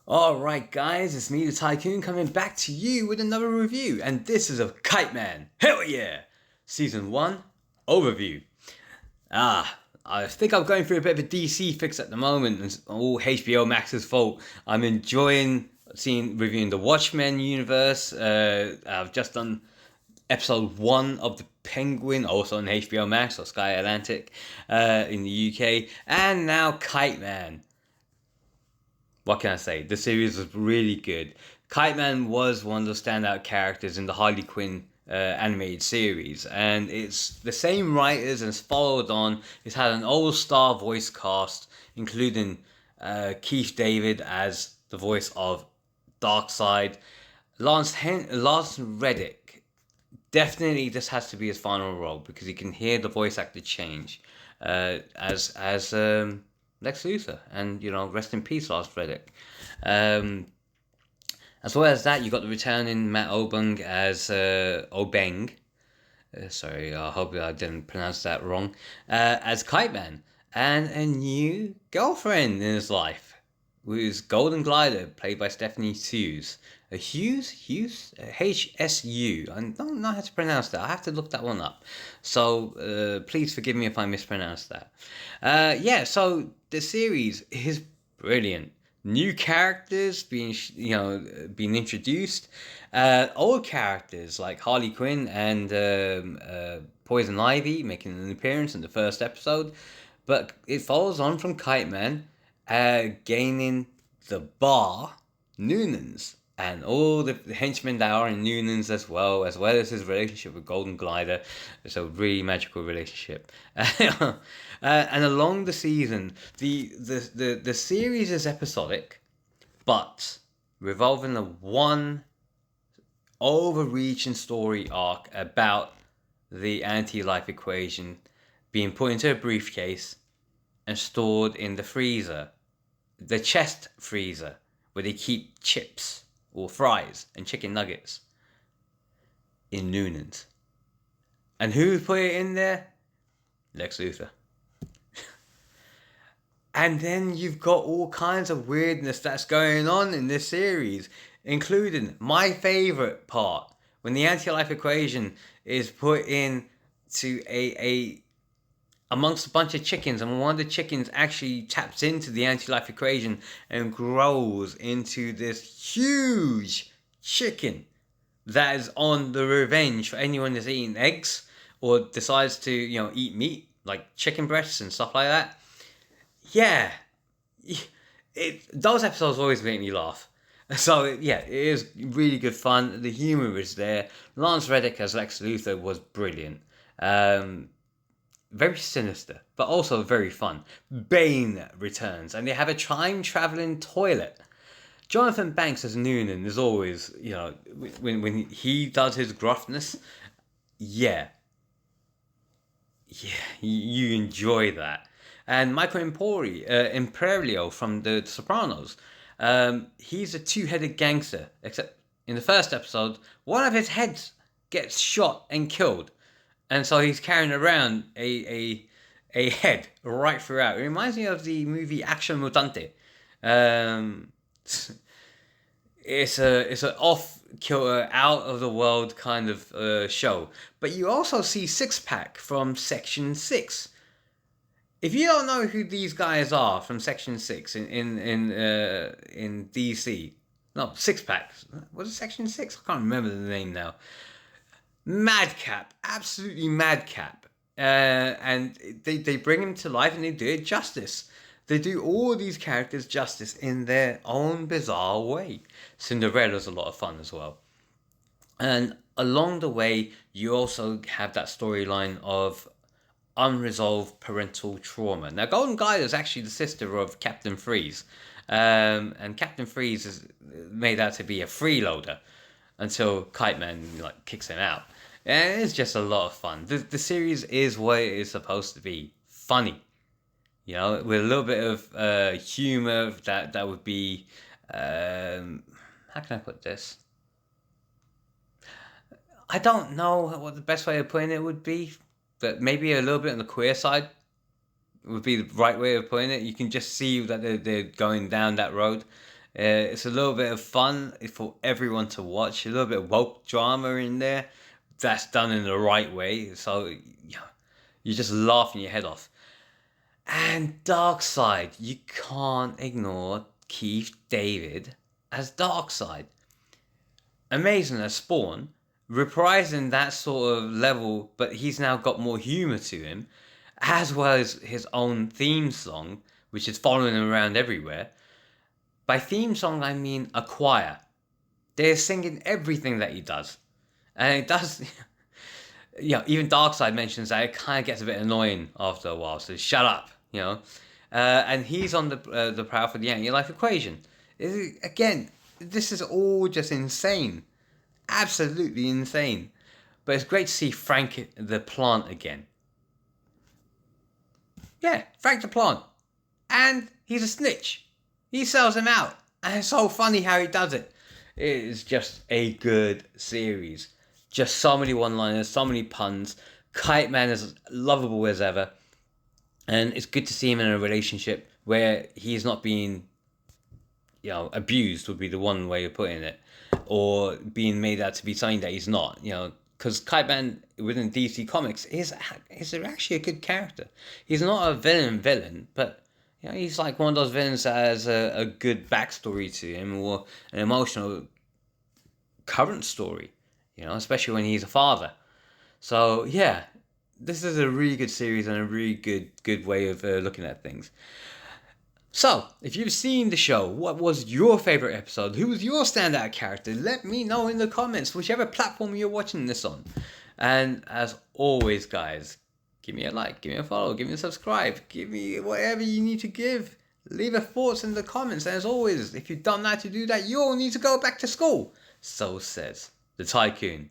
Alright guys, it's me the Tycoon coming back to you with another review, and this is of Kite Man. Hell yeah! Season 1 Overview. I think I'm going through a bit of a DC fix at the moment, and it's all HBO Max's fault. I'm enjoying reviewing the Watchmen universe. I've just done episode 1 of The Penguin, also on HBO Max or Sky Atlantic in the UK, and now Kite Man. What can I say? The series was really good. Kite Man was one of the standout characters in the Harley Quinn animated series, and it's the same writers and it's followed on. It's had an all-star voice cast, including Keith David as the voice of Darkseid, Lance Reddick. Definitely, this has to be his final role because you can hear the voice actor change as Lex Luthor, and rest in peace, Lars Reddick. Um, as well as that, you got the returning Matt Obeng as Obeng. Sorry, I hope I didn't pronounce that wrong. As Kite Man, and a new girlfriend in his life, who's Golden Glider, played by Stephanie Hughes. Hughes, HSU. I don't know how to pronounce that. I have to look that one up. So please forgive me if I mispronounce that. So the series is brilliant. New characters being introduced. Old characters like Harley Quinn and Poison Ivy making an appearance in the first episode. But it follows on from Kite Man gaining the bar, Noonan's, and all the henchmen that are in Noonan's as well as his relationship with Golden Glider. It's a really magical relationship. And along the season, the series is episodic, but revolving a one overreaching story arc about the anti-life equation being put into a briefcase and stored in the freezer, the chest freezer, where they keep chips or fries and chicken nuggets in Noonan's. And who put it in there? Lex Luthor. And then you've got all kinds of weirdness that's going on in this series, including my favorite part, when the anti-life equation is put in to a amongst a bunch of chickens, and one of the chickens actually taps into the anti-life equation and grows into this huge chicken that is on the revenge for anyone that's eating eggs or decides to eat meat like chicken breasts and stuff like that. Yeah, those episodes always make me laugh. So yeah, it is really good fun. The humor is there. Lance Reddick as Lex Luthor was brilliant. Very sinister, but also very fun. Bane returns, and they have a time-traveling toilet. Jonathan Banks as Noonan is always, when he does his gruffness, yeah, you enjoy that. And Michael Imperio from The Sopranos, he's a two-headed gangster, except in the first episode, one of his heads gets shot and killed. And so he's carrying around a head right throughout. It reminds me of the movie Action Mutante. It's a off kilter, out of the world kind of show. But you also see Six Pack from Section 6. If you don't know who these guys are from Section 6 in DC, no, Six Pack. Was it Section 6? I can't remember the name now. Madcap, absolutely madcap, and they bring him to life and they do it justice. They do all these characters justice in their own bizarre way. Cinderella's a lot of fun as well, and along the way you also have that storyline of unresolved parental trauma. Now, Golden Glider is actually the sister of Captain Freeze, and Captain Freeze is made out to be a freeloader until Kite Man kicks him out. And it's just a lot of fun. The series is what it is supposed to be. Funny. With a little bit of humor that would be... how can I put this? I don't know what the best way of putting it would be, but maybe a little bit on the queer side would be the right way of putting it. You can just see that they're going down that road. It's a little bit of fun for everyone to watch. A little bit of woke drama in there. That's done in the right way. So yeah, you're just laughing your head off. And Darkseid, you can't ignore Keith David as Darkseid. Amazing as Spawn, reprising that sort of level, but he's now got more humour to him, as well as his own theme song, which is following him around everywhere. By theme song, I mean a choir. They're singing everything that he does. And it does, even Darkseid mentions that it kind of gets a bit annoying after a while, so shut up, and he's on the prowl for the anti-life equation. Again, this is all just insane. Absolutely insane. But it's great to see Frank the Plant again. Yeah, Frank the Plant. And he's a snitch. He sells him out. And it's so funny how he does it. It is just a good series. Just so many one-liners, so many puns. Kite Man is lovable as ever. And it's good to see him in a relationship where he's not being, abused would be the one way of putting it. Or being made out to be something that he's not, Because Kite Man within DC Comics is actually a good character. He's not a villain, but he's like one of those villains that has a good backstory to him or an emotional current story, especially when he's a father. So yeah, this is a really good series and a really good way of looking at things. So, if you've seen the show, what was your favourite episode? Who was your standout character? Let me know in the comments, whichever platform you're watching this on. And as always, guys, give me a like, give me a follow, give me a subscribe, give me whatever you need to give. Leave your thoughts in the comments. And as always, if you don't know how to do that, you all need to go back to school. So says the TYCOON.